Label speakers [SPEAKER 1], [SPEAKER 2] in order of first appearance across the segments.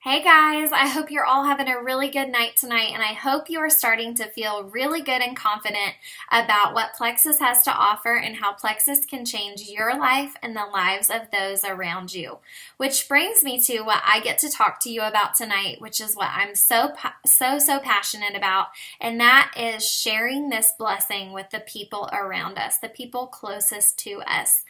[SPEAKER 1] Hey guys, I hope you're all having a really good night tonight, and I hope you are starting to feel really good and confident about what Plexus has to offer and how Plexus can change your life and the lives of those around you. Which brings me to what I get to talk to you about tonight, which is what I'm so passionate about, and that is sharing this blessing with the people around us, the people closest to us.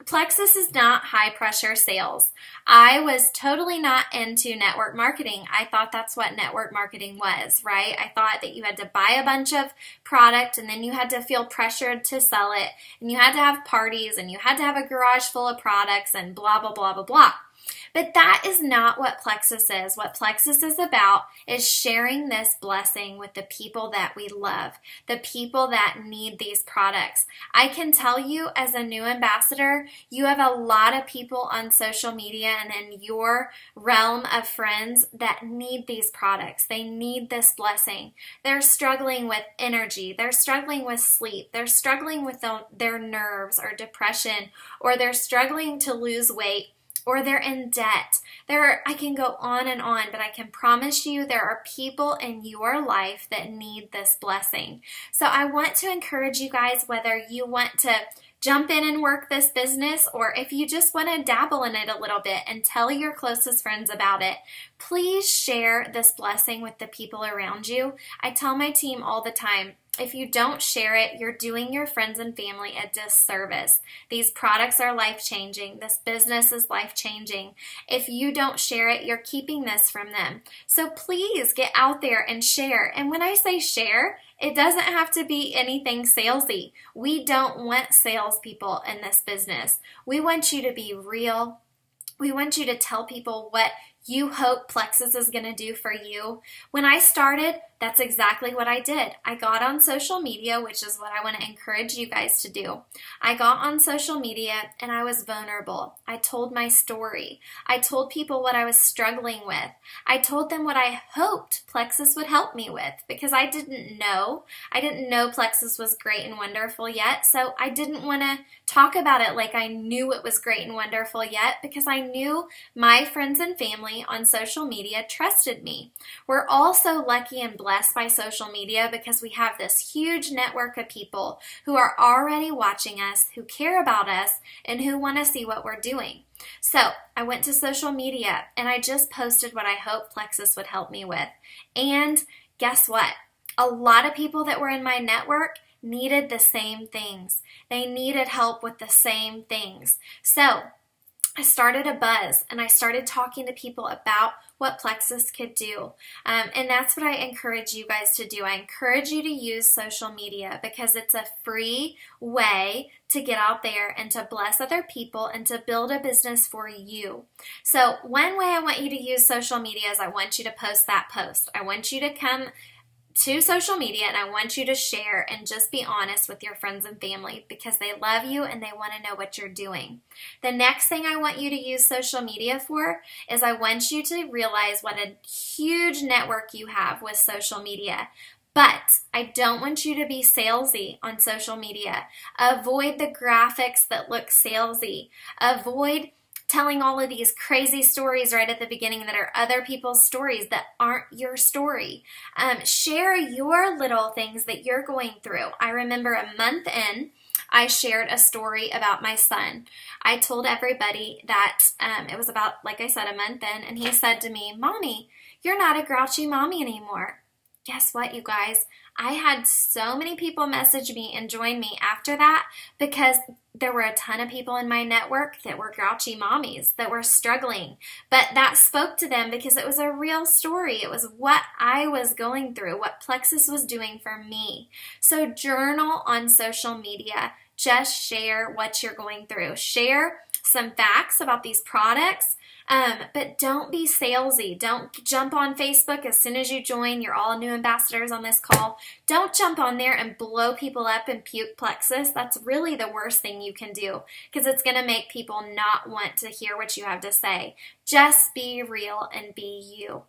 [SPEAKER 1] Plexus is not high pressure sales. I was totally not into network marketing. I thought that's what network marketing was, right? I thought that you had to buy a bunch of product and then you had to feel pressured to sell it, and you had to have parties and you had to have a garage full of products and blah, blah, blah, blah, blah. But that is not what Plexus is. What Plexus is about is sharing this blessing with the people that we love, the people that need these products. I can tell you as a new ambassador, you have a lot of people on social media and in your realm of friends that need these products. They need this blessing. They're struggling with energy. They're struggling with sleep. They're struggling with their nerves or depression, or they're struggling to lose weight, or they're in debt. I can go on and on, but I can promise you there are people in your life that need this blessing. So I want to encourage you guys, whether you want to jump in and work this business, or if you just want to dabble in it a little bit and tell your closest friends about it, please share this blessing with the people around you. I tell my team all the time, if you don't share it, you're doing your friends and family a disservice. These products are life-changing. This business is life-changing. If you don't share it, you're keeping this from them. So please get out there and share. And when I say share, it doesn't have to be anything salesy. We don't want salespeople in this business. We want you to be real. We want you to tell people what you hope Plexus is going to do for you. When I started, that's exactly what I did. I got on social media, which is what I want to encourage you guys to do. I got on social media and I was vulnerable. I told my story. I told people what I was struggling with. I told them what I hoped Plexus would help me with, because I didn't know. I didn't know Plexus was great and wonderful yet, so I didn't want to talk about it like I knew it was great and wonderful yet, because I knew my friends and family on social media trusted me. We're all so lucky and blessed by social media because we have this huge network of people who are already watching us, who care about us, and who want to see what we're doing. So I went to social media and I just posted what I hoped Plexus would help me with. And guess what? A lot of people that were in my network needed the same things. They needed help with the same things. So I started a buzz and I started talking to people about what Plexus could do. And that's what I encourage you guys to do. I encourage you to use social media because it's a free way to get out there and to bless other people and to build a business for you. So one way I want you to use social media is I want you to post that post. I want you to come to social media and I want you to share and just be honest with your friends and family because they love you and they want to know what you're doing. The next thing I want you to use social media for is I want you to realize what a huge network you have with social media. But I don't want you to be salesy on social media. Avoid the graphics that look salesy. Avoid telling all of these crazy stories right at the beginning that are other people's stories that aren't your story. Share your little things that you're going through. I remember a month in, I shared a story about my son. I told everybody that it was about, like I said, a month in, and he said to me, "Mommy, you're not a grouchy mommy anymore." Guess what, you guys? I had so many people message me and join me after that because there were a ton of people in my network that were grouchy mommies that were struggling. But that spoke to them because it was a real story. It was what I was going through, what Plexus was doing for me. So journal on social media. Just share what you're going through. Share some facts about these products. But don't be salesy. Don't jump on Facebook as soon as you join. You're all new ambassadors on this call. Don't jump on there and blow people up and puke Plexus. That's really the worst thing you can do because it's going to make people not want to hear what you have to say. Just be real and be you.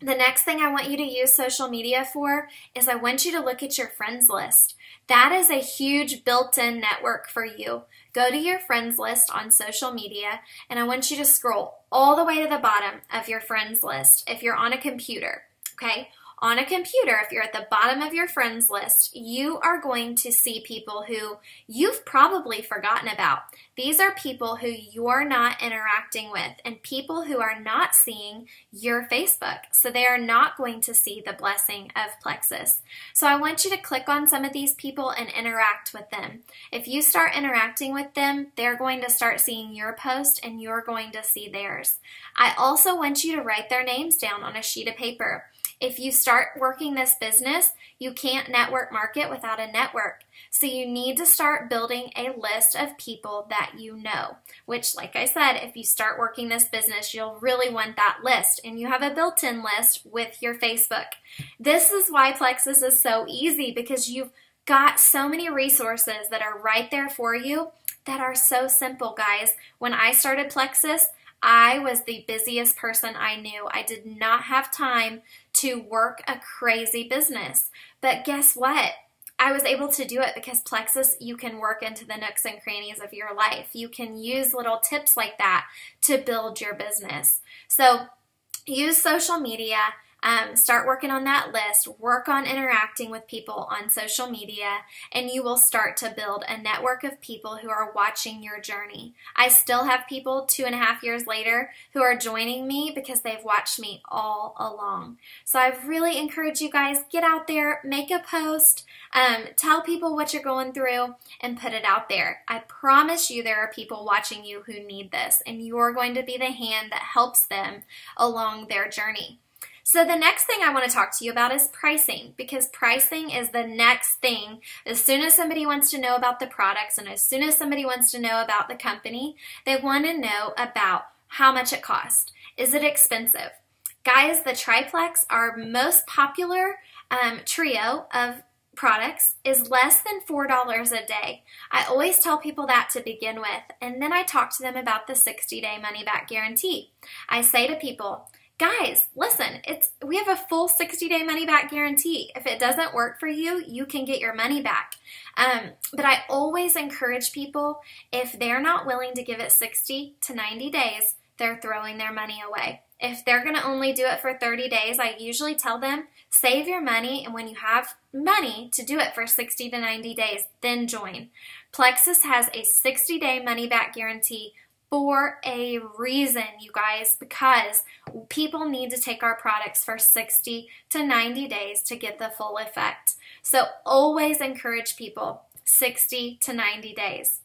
[SPEAKER 1] The next thing I want you to use social media for is I want you to look at your friends list. That is a huge built-in network for you. Go to your friends list on social media, and I want you to scroll all the way to the bottom of your friends list if you're on a computer, okay? On a computer, if you're at the bottom of your friends list, you are going to see people who you've probably forgotten about. These are people who you're not interacting with and people who are not seeing your Facebook. So they are not going to see the blessing of Plexus. So I want you to click on some of these people and interact with them. If you start interacting with them, they're going to start seeing your post and you're going to see theirs. I also want you to write their names down on a sheet of paper. If you start working this business, you can't network market without a network. So you need to start building a list of people that you know, which, like I said, if you start working this business, you'll really want that list. And you have a built-in list with your Facebook. This is why Plexus is so easy, because you've got so many resources that are right there for you that are so simple, guys. When I started Plexus, I was the busiest person I knew. I did not have time to work a crazy business. But guess what? I was able to do it because Plexus, you can work into the nooks and crannies of your life. You can use little tips like that to build your business. So use social media. Start working on that list, work on interacting with people on social media, and you will start to build a network of people who are watching your journey. I still have people 2.5 years later who are joining me because they've watched me all along. So I really encourage you guys, get out there, make a post, tell people what you're going through, and put it out there. I promise you there are people watching you who need this, and you're going to be the hand that helps them along their journey. So the next thing I want to talk to you about is pricing, because pricing is the next thing. As soon as somebody wants to know about the products and as soon as somebody wants to know about the company, they want to know about how much it costs. Is it expensive? Guys, the triplex, our most popular trio of products, is less than $4 a day. I always tell people that to begin with, and then I talk to them about the 60-day money-back guarantee. I say to people, guys, listen, we have a full 60-day money-back guarantee. If it doesn't work for you, you can get your money back. But I always encourage people, if they're not willing to give it 60 to 90 days, they're throwing their money away. If they're going to only do it for 30 days, I usually tell them, save your money, and when you have money to do it for 60 to 90 days, then join. Plexus has a 60-day money-back guarantee for a reason, you guys, because people need to take our products for 60 to 90 days to get the full effect. So always encourage people 60 to 90 days.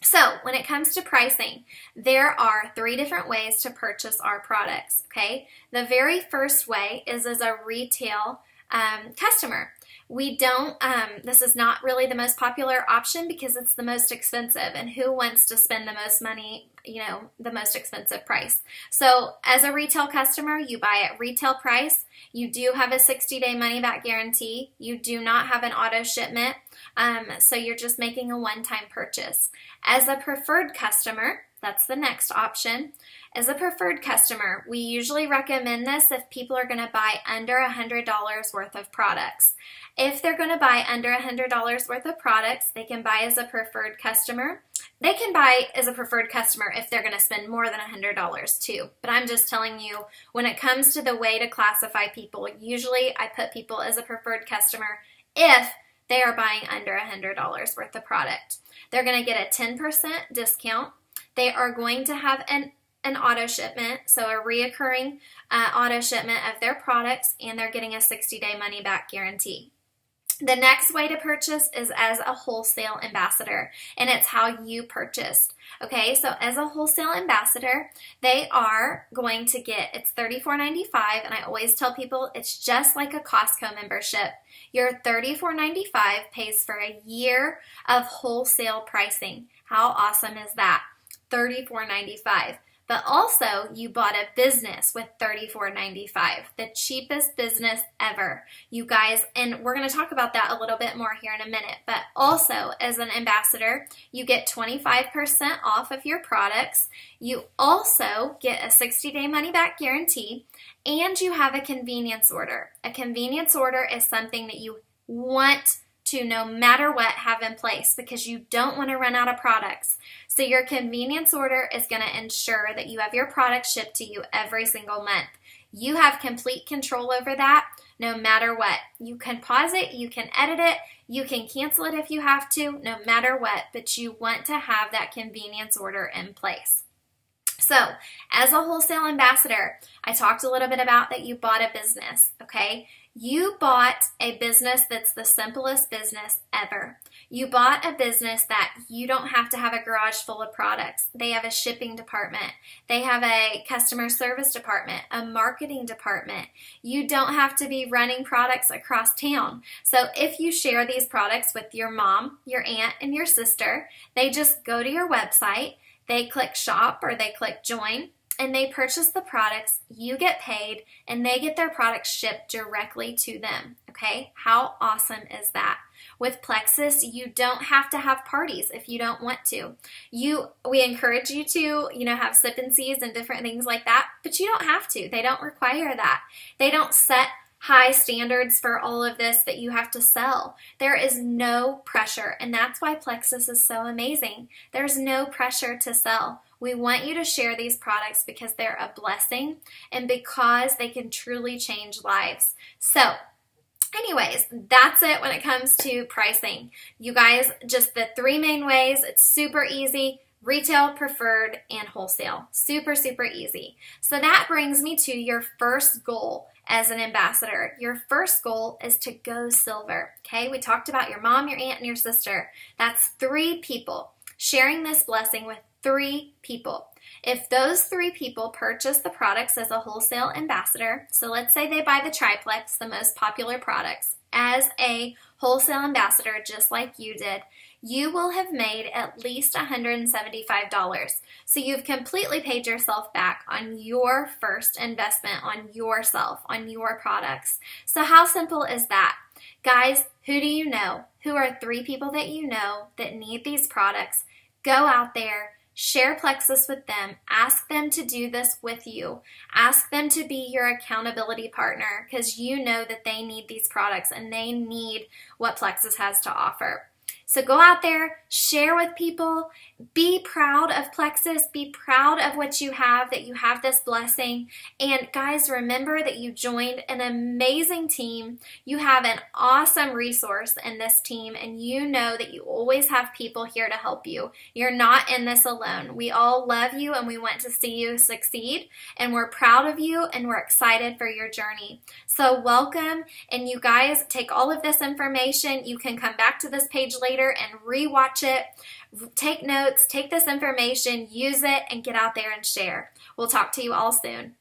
[SPEAKER 1] So when it comes to pricing, there are 3 different ways to purchase our products, okay? The very first way is as a retail customer. We don't, this is not really the most popular option because it's the most expensive, and who wants to spend the most money, the most expensive price. So as a retail customer, you buy at retail price. You do have a 60-day money-back guarantee. You do not have an auto shipment, so you're just making a one-time purchase. As a preferred customer, that's the next option. As a preferred customer, we usually recommend this if people are going to buy under $100 worth of products. If they're going to buy under $100 worth of products, they can buy as a preferred customer. They can buy as a preferred customer if they're going to spend more than $100 too. But I'm just telling you, when it comes to the way to classify people, usually I put people as a preferred customer if they are buying under $100 worth of product. They're going to get a 10% discount. They are going to have an auto shipment, so a reoccurring auto shipment of their products, and they're getting a 60-day money-back guarantee. The next way to purchase is as a wholesale ambassador, and it's how you purchased. Okay, so as a wholesale ambassador, they are going to get, it's $34.95, and I always tell people it's just like a Costco membership. Your $34.95 pays for a year of wholesale pricing. How awesome is that? $34.95. but also you bought a business with $34.95, the cheapest business ever. You guys, and we're going to talk about that a little bit more here in a minute, but also as an ambassador, you get 25% off of your products. You also get a 60-day money-back guarantee, and you have a convenience order. A convenience order is something that you want to, no matter what, have in place because you don't want to run out of products. So your convenience order is going to ensure that you have your products shipped to you every single month. You have complete control over that no matter what. You can pause it, you can edit it, you can cancel it if you have to, no matter what, but you want to have that convenience order in place. So, as a wholesale ambassador, I talked a little bit about that you bought a business, okay? You bought a business that's the simplest business ever. You bought a business that you don't have to have a garage full of products. They have a shipping department. They have a customer service department, a marketing department. You don't have to be running products across town. So if you share these products with your mom, your aunt, and your sister, they just go to your website, they click shop or they click join, and they purchase the products, you get paid, and they get their products shipped directly to them, okay? How awesome is that? With Plexus, you don't have to have parties if you don't want to. We encourage you to, have sip and sees and different things like that, but you don't have to. They don't require that. They don't set high standards for all of this that you have to sell. There is no pressure, and that's why Plexus is so amazing. There's no pressure to sell. We want you to share these products because they're a blessing and because they can truly change lives. So, anyways, that's it when it comes to pricing. You guys, just the three main ways. It's super easy. Retail, preferred, and wholesale. Super, super easy. So that brings me to your first goal as an ambassador. Your first goal is to go silver. Okay, we talked about your mom, your aunt, and your sister. That's 3 people. Sharing this blessing with 3 people. If those 3 people purchase the products as a wholesale ambassador, so let's say they buy the triplex, the most popular products, as a wholesale ambassador just like you did, you will have made at least $175. So you've completely paid yourself back on your first investment on yourself, on your products. So how simple is that? Guys, who do you know? Who are 3 people that you know that need these products? Go out there. Share Plexus with them. Ask them to do this with you. Ask them to be your accountability partner because you know that they need these products and they need what Plexus has to offer. So go out there, share with people, be proud of Plexus, be proud of what you have, that you have this blessing. And guys, remember that you joined an amazing team. You have an awesome resource in this team, and you know that you always have people here to help you. You're not in this alone. We all love you and we want to see you succeed, and we're proud of you and we're excited for your journey. So welcome, and you guys take all of this information. You can come back to this page later and rewatch it, take notes, take this information, use it, and get out there and share. We'll talk to you all soon.